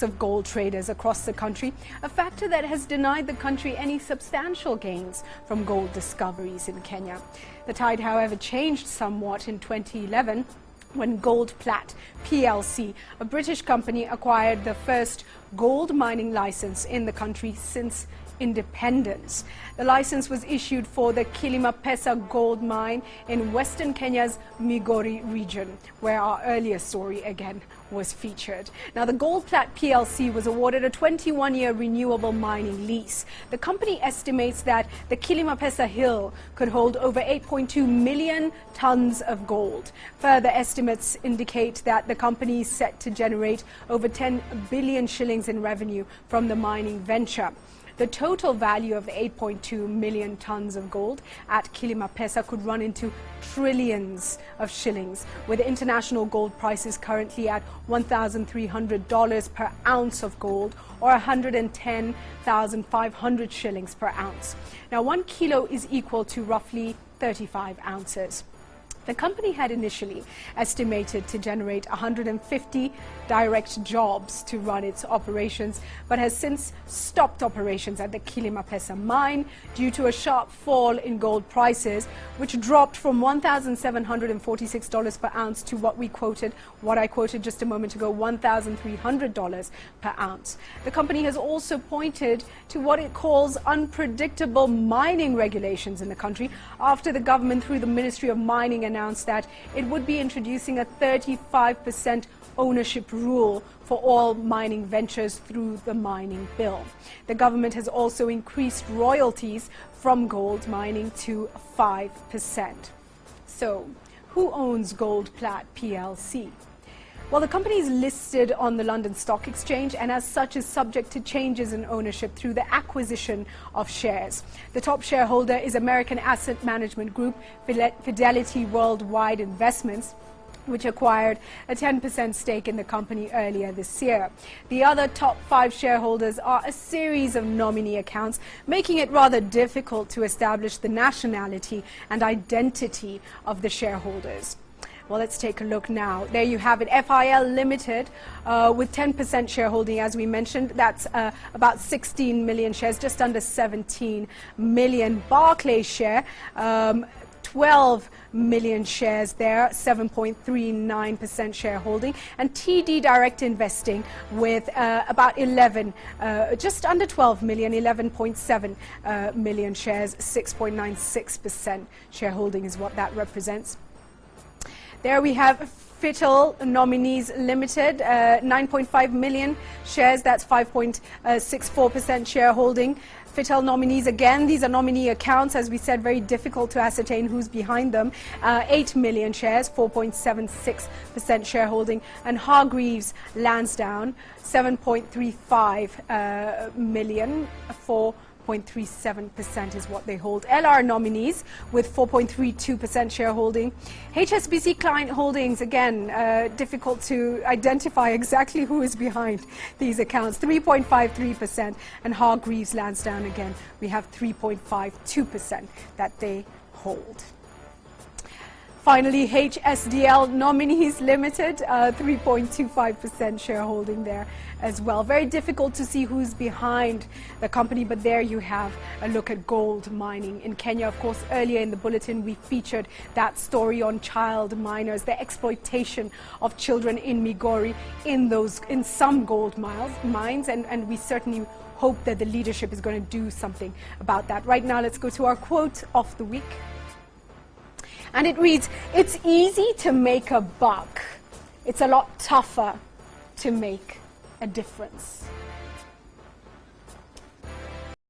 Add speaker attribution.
Speaker 1: of gold traders across the country, a factor that has denied the country any substantial gains from gold discoveries in Kenya. The tide, however, changed somewhat in 2011 when GoldPlat PLC, a British company, acquired the first gold mining license in the country since independence. The license was issued for the Kilimapesa gold mine in western Kenya's Migori region, where our earlier story again was featured. Now, the GoldPlat PLC was awarded a 21-year renewable mining lease. The company estimates that the Kilimapesa hill could hold over 8.2 million tons of gold. Further estimates indicate that the company is set to generate over 10 billion shillings in revenue from the mining venture. The total value of the 8.2 million tons of gold at Kilimapesa could run into trillions of shillings, with international gold prices currently at $1,300 per ounce of gold, or 110,500 shillings per ounce. Now, 1 kilo is equal to roughly 35 ounces. The company had initially estimated to generate 150 direct jobs to run its operations, but has since stopped operations at the Kilimapesa mine due to a sharp fall in gold prices, which dropped from $1,746 per ounce to what I quoted just a moment ago, $1,300 per ounce. The company has also pointed to what it calls unpredictable mining regulations in the country after the government, through the Ministry of Mining, announced that it would be introducing a 35% ownership rule for all mining ventures through the mining bill. The government has also increased royalties from gold mining to 5%. So, who owns GoldPlat PLC? Well, the company is listed on the London Stock Exchange and as such is subject to changes in ownership through the acquisition of shares. The top shareholder is American asset management group Fidelity Worldwide Investments, which acquired a 10% stake in the company earlier this year. The other top 5 shareholders are a series of nominee accounts, making it rather difficult to establish the nationality and identity of the shareholders. Well, let's take a look now. There you have it, FIL Limited, with 10% shareholding, as we mentioned. That's about 16 million shares, just under 17 million. Barclays share, 12 million shares there, 7.39% shareholding, and TD Direct Investing with about 11, just under 12 million, 11.7 million shares, 6.96% shareholding is what that represents. There we have FITL Nominees Limited, 9.5 million shares, that's 5.64% shareholding. FITL Nominees, again, these are nominee accounts, as we said, very difficult to ascertain who's behind them. 8 million shares, 4.76% shareholding. And Hargreaves Lansdowne, 7.35 million, 4.37% is what they hold. LR Nominees with 4.32% shareholding. HSBC Client Holdings, again, difficult to identify exactly who is behind these accounts, 3.53%. And Hargreaves Lansdowne, again, we have 3.52% that they hold. Finally, HSDL Nominees Limited, 3.25% shareholding there as well. Very difficult to see who's behind the company, but there you have a look at gold mining in Kenya. Of course, earlier in the bulletin, we featured that story on child miners, the exploitation of children in Migori in some gold mines, and we certainly hope that the leadership is going to do something about that. Right now, let's go to our quote of the week. And it reads, "It's easy to make a buck. It's a lot tougher to make a difference."